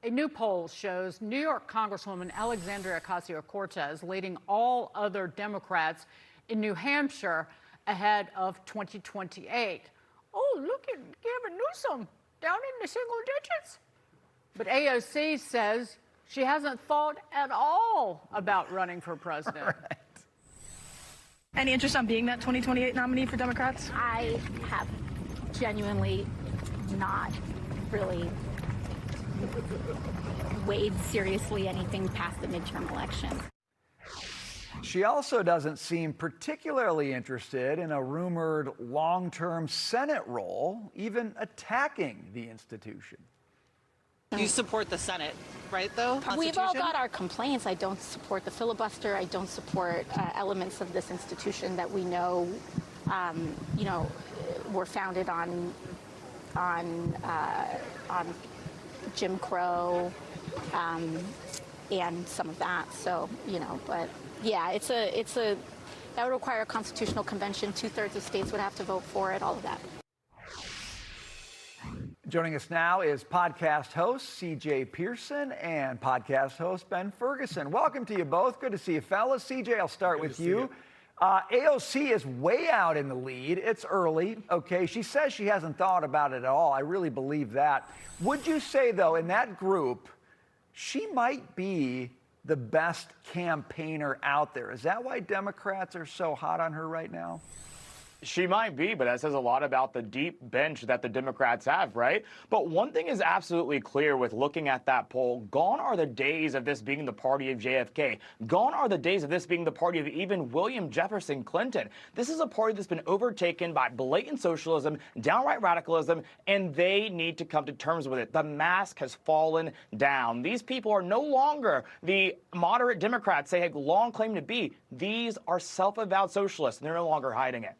A new poll shows New York Congresswoman Alexandria Ocasio-Cortez leading all other Democrats in New Hampshire ahead of 2028. Oh, look at Gavin Newsom down in the single digits. But AOC says she hasn't thought at all about running for president. Right. Any interest on being that 2028 nominee for Democrats? I have genuinely not really weighed seriously anything past the midterm election. She also doesn't seem particularly interested in a rumored long-term Senate role, even attacking the institution. You support the Senate, right, though? We've all got our complaints. I don't support the filibuster. I don't support elements of this institution that we know, were founded on Jim Crow and some of that. So, but yeah, that would require a constitutional convention. 2/3 of states would have to vote for it, all of that. Joining us now is podcast host CJ Pearson and podcast host Ben Ferguson. Welcome to you both. Good to see you, fellas. CJ, I'll start with you. AOC is way out in the lead. It's early, okay? She says she hasn't thought about it at all. I really believe that. Would you say, though, in that group, she might be the best campaigner out there? Is that why Democrats are so hot on her right now? She might be, but that says a lot about the deep bench that the Democrats have, right? But one thing is absolutely clear with looking at that poll. Gone are the days of this being the party of JFK. Gone are the days of this being the party of even William Jefferson Clinton. This is a party that's been overtaken by blatant socialism, downright radicalism, and they need to come to terms with it. The mask has fallen down. These people are no longer the moderate Democrats they had long claimed to be. These are self-avowed socialists, and they're no longer hiding it.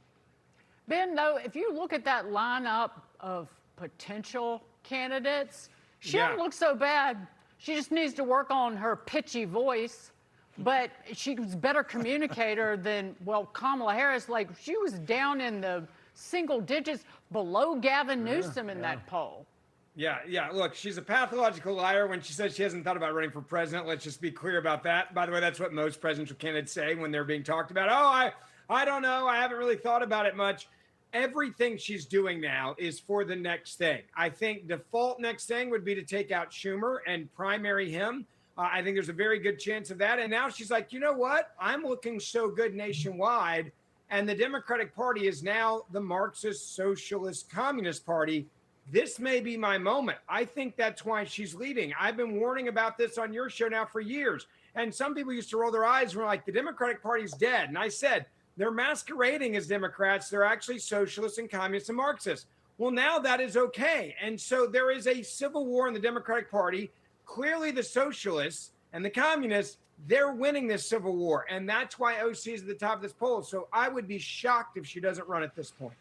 Ben, though, if you look at that lineup of potential candidates, she doesn't look so bad. She just needs to work on her pitchy voice. But she's a better communicator than, Kamala Harris. Like, she was down in the single digits below Gavin Newsom in that poll. Yeah. Look, she's a pathological liar when she says she hasn't thought about running for president. Let's just be clear about that. By the way, that's what most presidential candidates say when they're being talked about. Oh, I don't know. I haven't really thought about it much. Everything she's doing now is for the next thing. I think default next thing would be to take out Schumer and primary him. I think there's a very good chance of that. And now she's like, you know what? I'm looking so good nationwide. And the Democratic Party is now the Marxist, Socialist, Communist Party. This may be my moment. I think that's why she's leading. I've been warning about this on your show now for years. And some people used to roll their eyes and were like, the Democratic Party's dead. And I said, they're masquerading as Democrats. They're actually socialists and communists and Marxists. Well, now that is okay. And so there is a civil war in the Democratic Party. Clearly, the socialists and the communists, they're winning this civil war. And that's why OC is at the top of this poll. So I would be shocked if she doesn't run at this point.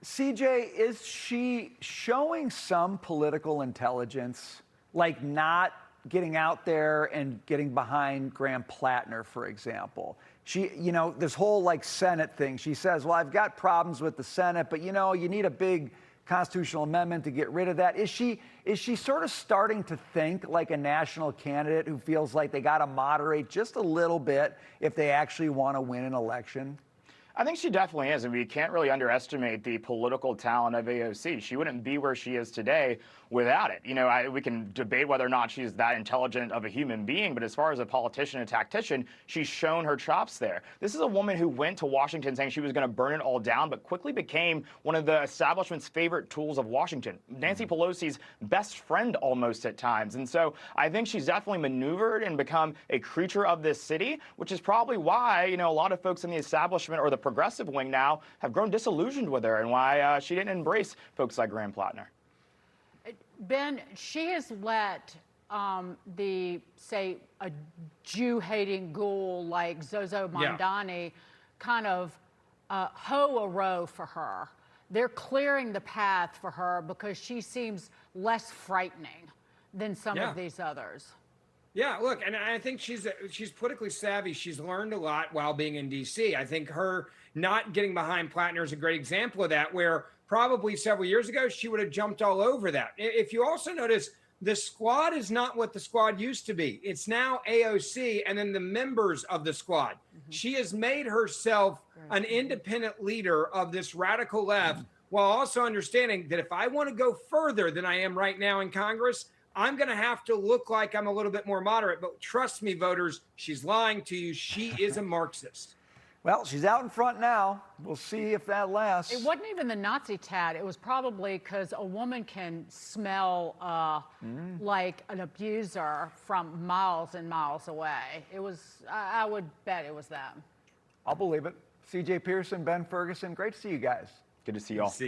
CJ, is she showing some political intelligence, like not getting out there and getting behind Graham Plattner, for example? She, this whole Senate thing, she says, well, I've got problems with the Senate, but you need a big constitutional amendment to get rid of that. Is she sort of starting to think like a national candidate who feels like they got to moderate just a little bit if they actually want to win an election? I think she definitely is, and we can't really underestimate the political talent of AOC. She wouldn't be where she is today without it. We can debate whether or not she's that intelligent of a human being, but as far as a politician and tactician, she's shown her chops there. This is a woman who went to Washington saying she was going to burn it all down, but quickly became one of the establishment's favorite tools of Washington. Nancy Pelosi's best friend almost at times. And so I think she's definitely maneuvered and become a creature of this city, which is probably why, a lot of folks in the establishment or the progressive wing now have grown disillusioned with her and why she didn't embrace folks like Graham Plattner. Ben, she has let a Jew-hating ghoul like Zozo Mondani kind of hoe a row for her. They're clearing the path for her because she seems less frightening than some of these others. Yeah, look, and I think she's politically savvy. She's learned a lot while being in D.C. I think her not getting behind Plattner is a great example of that, where probably several years ago she would have jumped all over that. If you also notice, The squad is not what the squad used to be. It's now AOC and then the members of the squad. She has made herself an independent leader of this radical left, while also understanding that if I want to go further than I am right now in Congress, I'm going to have to look like I'm a little bit more moderate. But trust me, voters, she's lying to you. She is a Marxist. Well, she's out in front now. We'll see if that lasts. It wasn't even the Nazi tat. It was probably because a woman can smell like an abuser from miles and miles away. It was, I would bet it was them. I'll believe it. CJ Pearson, Ben Ferguson, great to see you guys. Good to see y'all.